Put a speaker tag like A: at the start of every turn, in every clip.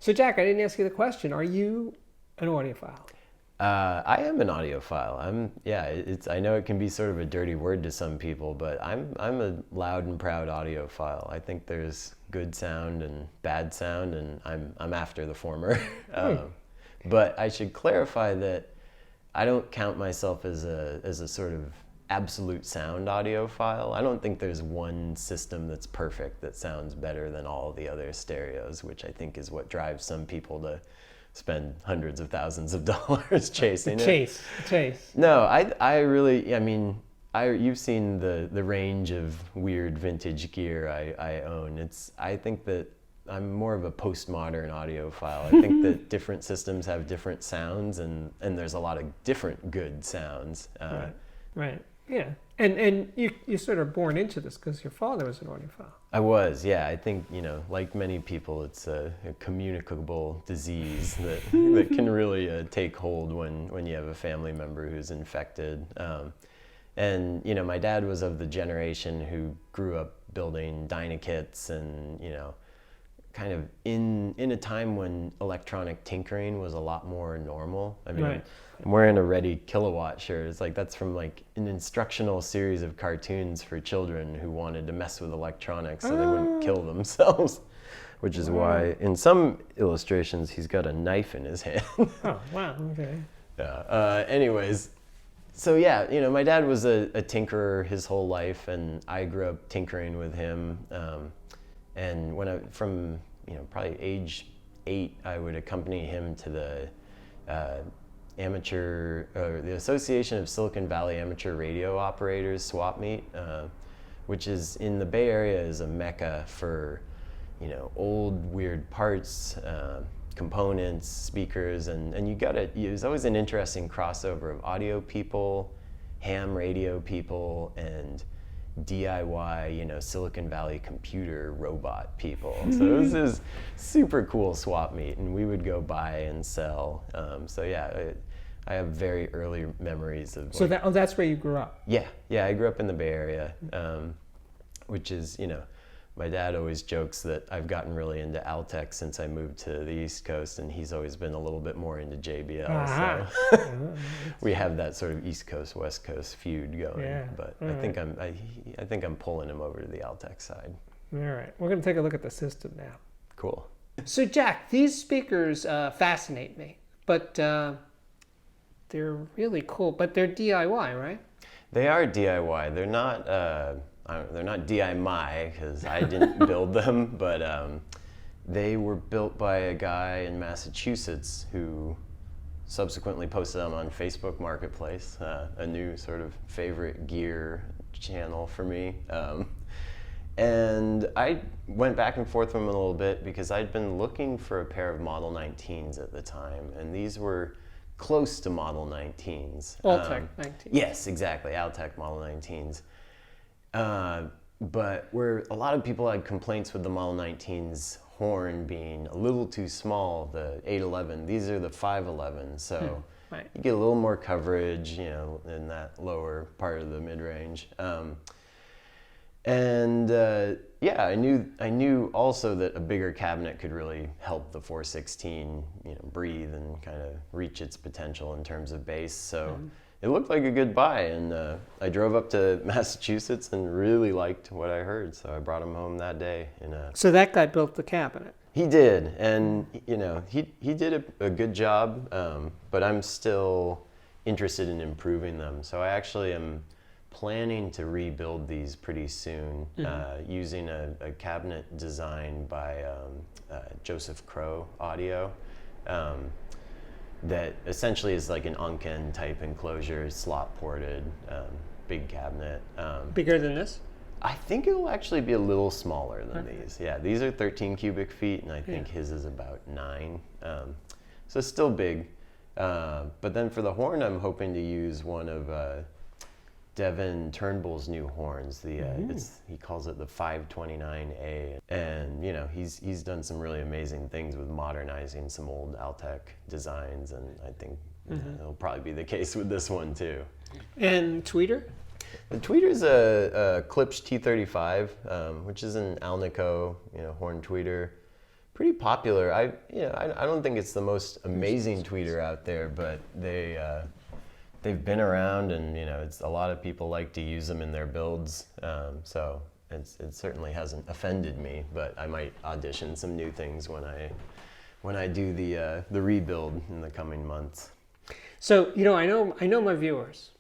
A: So Jack, I didn't ask you the question. Are you an audiophile?
B: I am an audiophile. It's. I know it can be sort of a dirty word to some people, but I'm a loud and proud audiophile. I think there's good sound and bad sound, and I'm after the former. But I should clarify that I don't count myself as a sort of absolute sound audiophile. I don't think there's one system that's perfect that sounds better than all the other stereos, which I think is what drives some people to spend hundreds of thousands of dollars chasing it.
A: Chase.
B: No, I really, I mean, you've seen the range of weird vintage gear I own. I think that I'm more of a postmodern audiophile. I think that different systems have different sounds, and there's a lot of different good sounds.
A: Right. Yeah. And you sort of born into this because your father was an audiophile.
B: I was, yeah. I think, like many people, it's a communicable disease that can really take hold when you have a family member who's infected. And my dad was of the generation who grew up building Dynakits and, kind of in a time when electronic tinkering was a lot more normal. I mean,
A: Right.
B: I'm wearing a Ready Kilowatt shirt. It's like that's from like an instructional series of cartoons for children who wanted to mess with electronics so they wouldn't kill themselves, which is why in some illustrations he's got a knife in his hand.
A: Oh, wow. Okay.
B: Anyways, so yeah, my dad was a tinkerer his whole life, and I grew up tinkering with him. And when from probably age 8, I would accompany him to the the Association of Silicon Valley Amateur Radio Operators swap meet, which is in the Bay Area, is a mecca for old weird parts, components, speakers, and there's always an interesting crossover of audio people, ham radio people, and DIY, Silicon Valley computer robot people. So this is super cool swap meet, and we would go buy and sell. So yeah, I have very early memories of.
A: So that's where you grew up.
B: Yeah, I grew up in the Bay Area, which is my dad always jokes that I've gotten really into Altec since I moved to the East Coast, and he's always been a little bit more into JBL. So we have that sort of East Coast West Coast feud going.
A: Yeah.
B: But I think I'm pulling him over to the Altec side.
A: All right. We're going to take a look at the system now.
B: Cool.
A: So Jack, these speakers fascinate me, but they're really cool. But they're DIY, right?
B: They are DIY. They're not. They're not DIY because I didn't build them, but they were built by a guy in Massachusetts who subsequently posted them on Facebook Marketplace, a new sort of favorite gear channel for me. And I went back and forth with them a little bit because I'd been looking for a pair of Model 19s at the time, and these were close to Model 19s.
A: Altec 19.
B: Yes, exactly, Altec Model 19s. But where a lot of people had complaints with the Model 19's horn being a little too small, the 811, these are the 511, so
A: Right.
B: you get a little more coverage, in that lower part of the mid-range. I knew also that a bigger cabinet could really help the 416, breathe and kind of reach its potential in terms of bass. So it looked like a good buy, and I drove up to Massachusetts and really liked what I heard, so I brought him home that day.
A: So that guy built the cabinet.
B: He did, and he did a good job, but I'm still interested in improving them. So I actually am planning to rebuild these pretty soon, using a cabinet designed by Joseph Crow Audio. That essentially is like an Unken type enclosure, slot ported, big cabinet.
A: Bigger than this?
B: I think it'll actually be a little smaller than these. Yeah, these are 13 cubic feet, and I think his is about 9. So it's still big. But then for the horn, I'm hoping to use one of Devin Turnbull's new horns. He calls it the 529A, and he's done some really amazing things with modernizing some old Altec designs, and I think it'll probably be the case with this one too.
A: And tweeter?
B: The tweeter's a Klipsch T35, which is an Alnico horn tweeter. Pretty popular. I don't think it's the most amazing tweeter out there, but they've been around, and it's a lot of people like to use them in their builds. So it certainly hasn't offended me, but I might audition some new things when I do the rebuild in the coming months.
A: So I know my viewers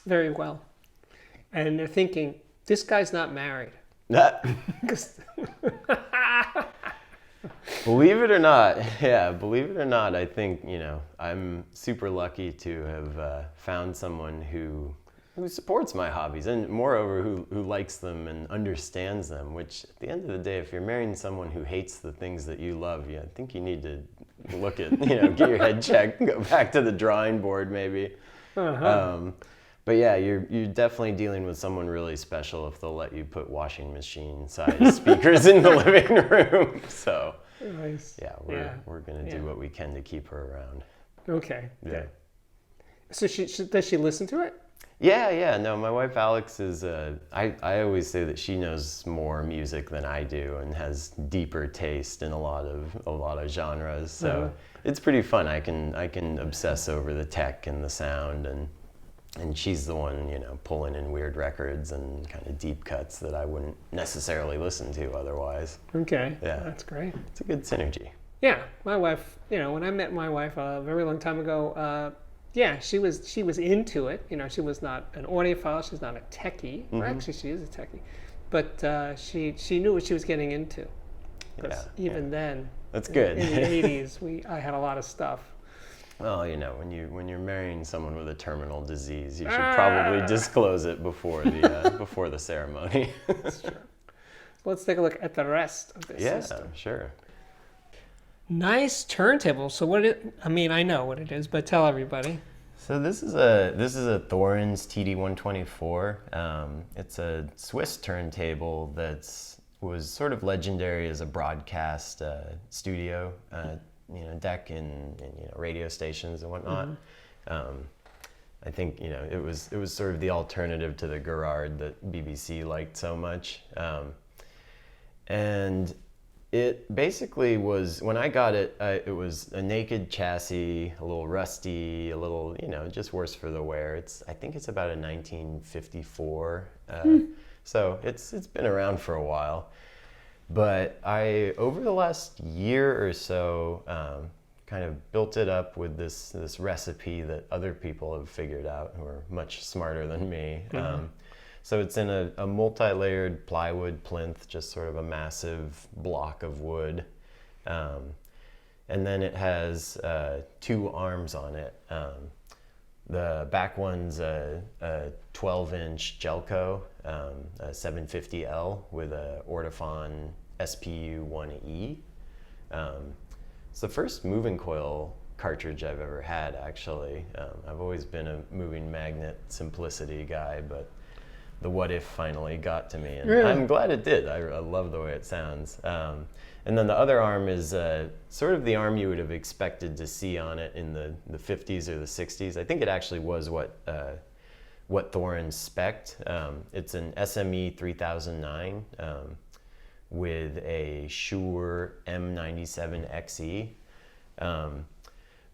A: very well, and they're thinking this guy's not married. 'Cause-
B: Believe it or not, I think, I'm super lucky to have found someone who supports my hobbies, and moreover, who likes them and understands them, which at the end of the day, if you're marrying someone who hates the things that you love, I think you need to look at, get your head checked, go back to the drawing board maybe. But yeah, you're definitely dealing with someone really special if they'll let you put washing machine size speakers in the living room. So
A: Nice.
B: yeah, we're gonna do what we can to keep her around.
A: Okay.
B: Yeah.
A: So does she listen to it?
B: Yeah. No, my wife Alex is. I always say that she knows more music than I do and has deeper taste in a lot of genres. So it's pretty fun. I can obsess over the tech and the sound, and she's the one pulling in weird records and kind of deep cuts that I wouldn't necessarily listen to otherwise.
A: Okay.
B: Yeah,
A: That's great.
B: It's a good synergy.
A: Yeah, my wife. When I met my wife a very long time ago. Yeah, she was into it. She was not an audiophile. She's not a techie. Well, actually, she is a techie, but she knew what she was getting into. Because even then,
B: that's good.
A: In the '80s, I had a lot of stuff.
B: Well, when you're marrying someone with a terminal disease, you should probably disclose it before the ceremony.
A: That's true. So let's take a look at the rest of this system.
B: Yeah, sure.
A: Nice turntable. So I know what it is, but tell everybody.
B: So this is a Thorens TD-124. It's a Swiss turntable was sort of legendary as a broadcast studio deck in radio stations and whatnot. I think it was sort of the alternative to the Gerard that BBC liked so much, and it basically was, when I got it, it was a naked chassis, a little rusty, a little, just worse for the wear. I think it's about a 1954, so it's been around for a while. But over the last year or so, kind of built it up with this recipe that other people have figured out who are much smarter than me. So it's in a multi-layered plywood plinth, just sort of a massive block of wood. And then it has 2 arms on it. The back one's a 12-inch Gelco, a 750L with a Ortofon SPU 1E. It's the first moving coil cartridge I've ever had, actually. I've always been a moving magnet simplicity guy, but the What If finally got to me, and
A: really?
B: I'm glad it did. I love the way it sounds. And then the other arm is sort of the arm you would have expected to see on it in the 50s or the 60s. I think it actually was what Thorens spec'd. It's an SME 3009 with a Shure M97XE.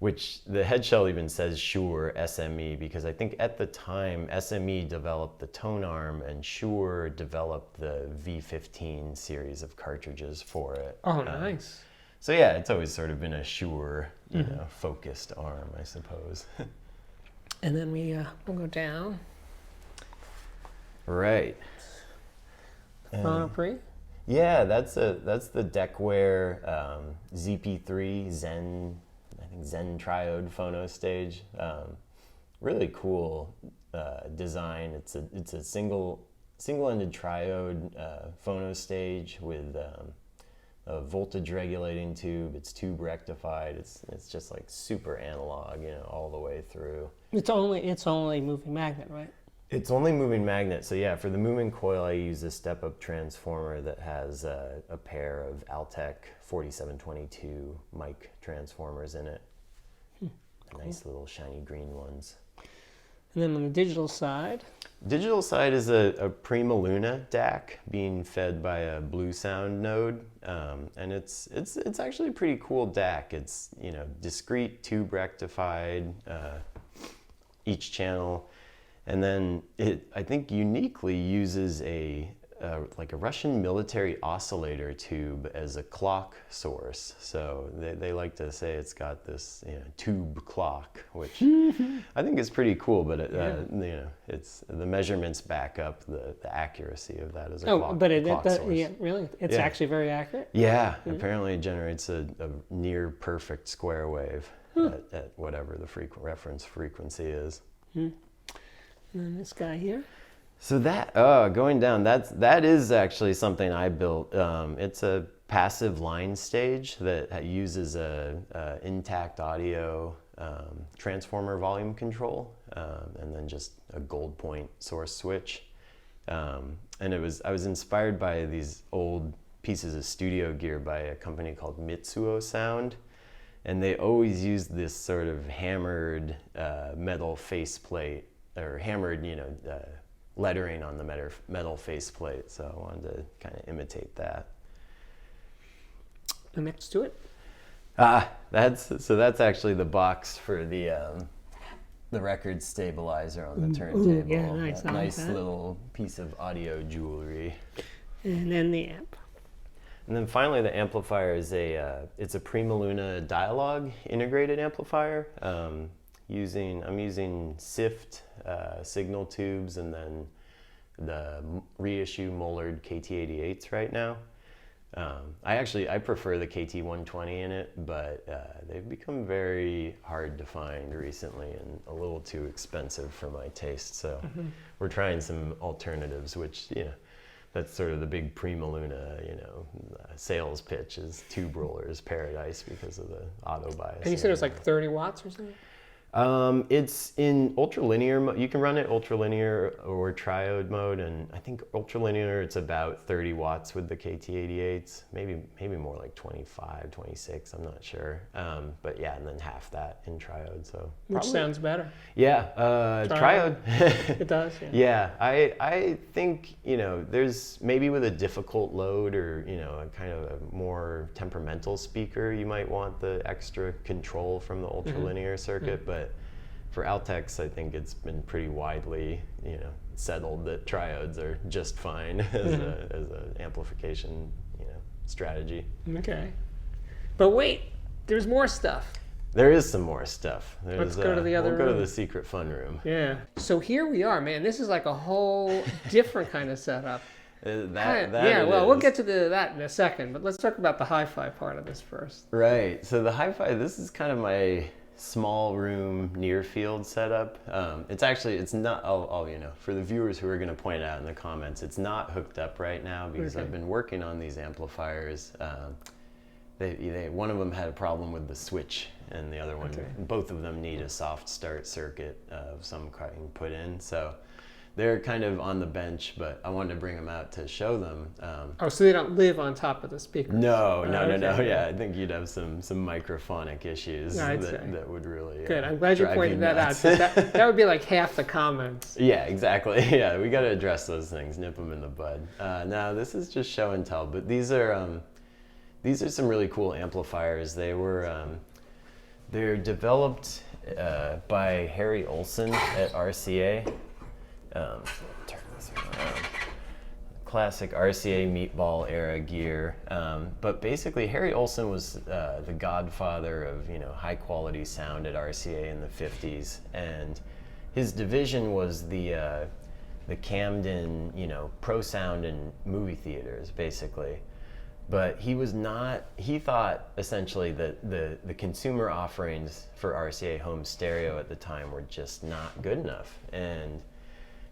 B: Which the head shell even says Shure SME, because I think at the time SME developed the tone arm and Shure developed the V15 series of cartridges for it.
A: Oh, nice.
B: So yeah, it's always sort of been a Shure, focused arm, I suppose.
A: And then we'll go down.
B: Right.
A: Monoprix.
B: Yeah, that's the Deckware ZP3 Zen Triode phono stage. Really cool design. It's a single-ended triode phono stage with a voltage regulating tube. It's tube rectified. It's just like super analog, all the way through.
A: It's only moving magnet, right?
B: It's only moving magnet. So yeah, for the moving coil, I use a step-up transformer that has a pair of Altec 4722 mic transformers in it.
A: Cool.
B: Nice little shiny green ones.
A: And then on the digital side,
B: Digital side is a Prima Luna DAC being fed by a Blue Sound node, and it's actually a pretty cool DAC. It's discrete tube rectified, each channel, and then it I think uniquely uses like a Russian military oscillator tube as a clock source. So they like to say it's got this tube clock, which I think is pretty cool. But it's the measurements back up the accuracy of that as a clock.
A: Source. Yeah, really, it's actually very accurate.
B: Yeah, apparently it generates a near perfect square wave at whatever the reference frequency is.
A: And then this guy here.
B: So that going down, that is actually something I built. It's a passive line stage that uses a intact audio transformer volume control, and then just a gold point source switch. And I was inspired by these old pieces of studio gear by a company called Mitsuo Sound, and they always use this sort of hammered metal faceplate, or hammered lettering on the metal faceplate, so I wanted to kind of imitate that.
A: And next to it?
B: That's actually the box for the record stabilizer on the turntable.
A: Ooh, yeah, nice.
B: Nice little piece of audio jewelry.
A: And then the amp.
B: And then finally, the amplifier is it's a Prima Luna dialogue integrated amplifier. I'm using SIFT signal tubes, and then the reissue Mollard KT88s right now. I prefer the KT120 in it, but they've become very hard to find recently and a little too expensive for my taste. So we're trying some alternatives, which that's sort of the big Prima Luna sales pitch is tube rollers paradise because of the auto bias.
A: And you said it was like 30 watts or something?
B: It's in ultralinear mode. You can run it ultralinear or triode mode, and I think ultralinear it's about 30 watts with the KT88s, maybe more like 25, 26, I'm not sure. But yeah, and then half that in triode. So
A: which sounds better?
B: Yeah, triode.
A: It does.
B: Yeah, I think there's maybe with a difficult load or a kind of a more temperamental speaker, you might want the extra control from the ultralinear circuit, but for Altex, I think it's been pretty widely, settled that triodes are just fine as an amplification, strategy.
A: Okay, but wait, there's more stuff.
B: There is some more stuff.
A: Let's go to the other room.
B: We'll go to the secret fun room.
A: Yeah. So here we are, man. This is like a whole different kind of setup. We'll get to that in a second, but let's talk about the hi-fi part of this first.
B: Right. So the hi-fi, this is kind of my small room near field setup. It's not, for the viewers who are going to point out in the comments, it's not hooked up right now because I've been working on these amplifiers. One of them had a problem with the switch, and the other one, both of them need a soft start circuit of some kind put in. So they're kind of on the bench, but I wanted to bring them out to show them.
A: So they don't live on top of the speakers?
B: No. Yeah, I think you'd have some microphonic issues that would really
A: good. I'm glad you pointed that out. That would be like half the comments.
B: Yeah, exactly. Yeah, we got to address those things, nip them in the bud. Now this is just show and tell, but these are some really cool amplifiers. They're developed by Harry Olson at RCA. Turn this around. Classic RCA meatball era gear. But basically, Harry Olson was the godfather of high quality sound at RCA in the 50s, and his division was the Camden pro sound and movie theaters basically. But he thought essentially that the consumer offerings for RCA home stereo at the time were just not good enough, and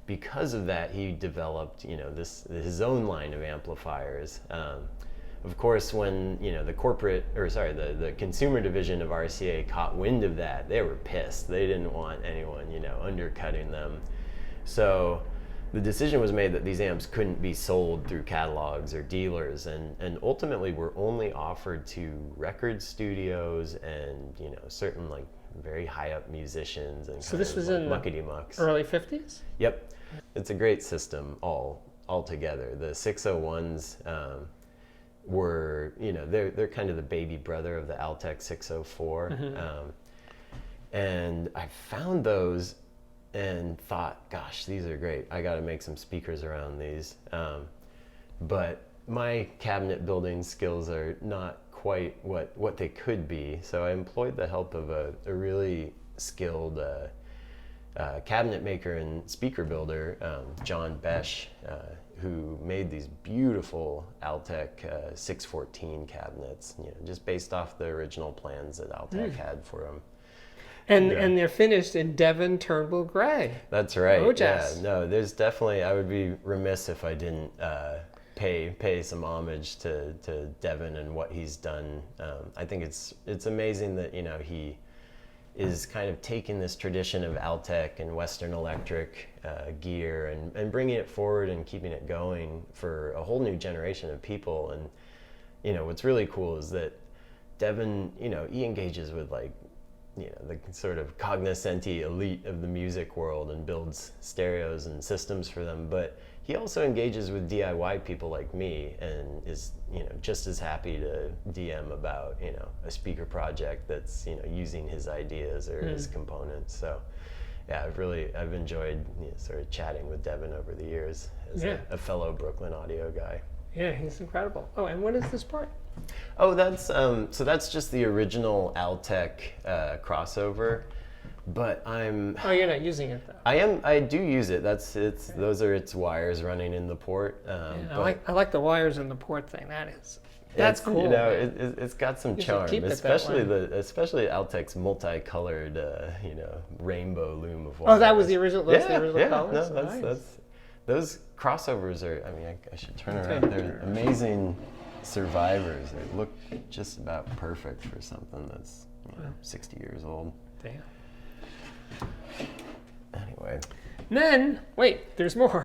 B: because of that, he developed, his own line of amplifiers. Of course, when the consumer division of RCA caught wind of that, they were pissed. They didn't want anyone, undercutting them. So the decision was made that these amps couldn't be sold through catalogs or dealers, and ultimately were only offered to record studios and certain like very high up musicians and
A: So this was in
B: muckety mucks.
A: early 50s?
B: Yep, it's a great system all together. The 601s were, they're kind of the baby brother of the Altec 604. And I found those and thought, gosh, these are great. I got to make some speakers around these. But my cabinet building skills are not quite what they could be. So I employed the help of a really skilled cabinet maker and speaker builder, John Besh, who made these beautiful Altec 614 cabinets, just based off the original plans that Altec had for them.
A: And they're finished in Devon Turnbull Gray.
B: That's right.
A: Oh,
B: yeah,
A: yes.
B: no, there's definitely. I would be remiss if I didn't pay some homage to Devon and what he's done. I think it's amazing that he is kind of taking this tradition of Altec and Western Electric gear and bringing it forward and keeping it going for a whole new generation of people. And what's really cool is that Devon, he engages with the sort of cognoscenti elite of the music world and builds stereos and systems for them, but he also engages with DIY people like me and is just as happy to DM about a speaker project that's using his ideas or his components. So yeah, I've enjoyed sort of chatting with Devon over the years as a fellow Brooklyn audio guy.
A: Yeah, he's incredible. Oh, and what is this part?
B: Oh, that's just the original Altec crossover, but
A: Oh, you're not using it though.
B: I do use it. Those are its wires running in the port.
A: I like the wires in the port thing. That's cool.
B: It's got some charm, especially Altec's multicolored rainbow loom of wires.
A: Oh, that was the original. That's the original colors.
B: No,
A: Nice.
B: Those crossovers are. I mean, I should turn around. They're amazing survivors. They look just about perfect for something that's 60 years old.
A: Damn.
B: Anyway.
A: Then wait, there's more.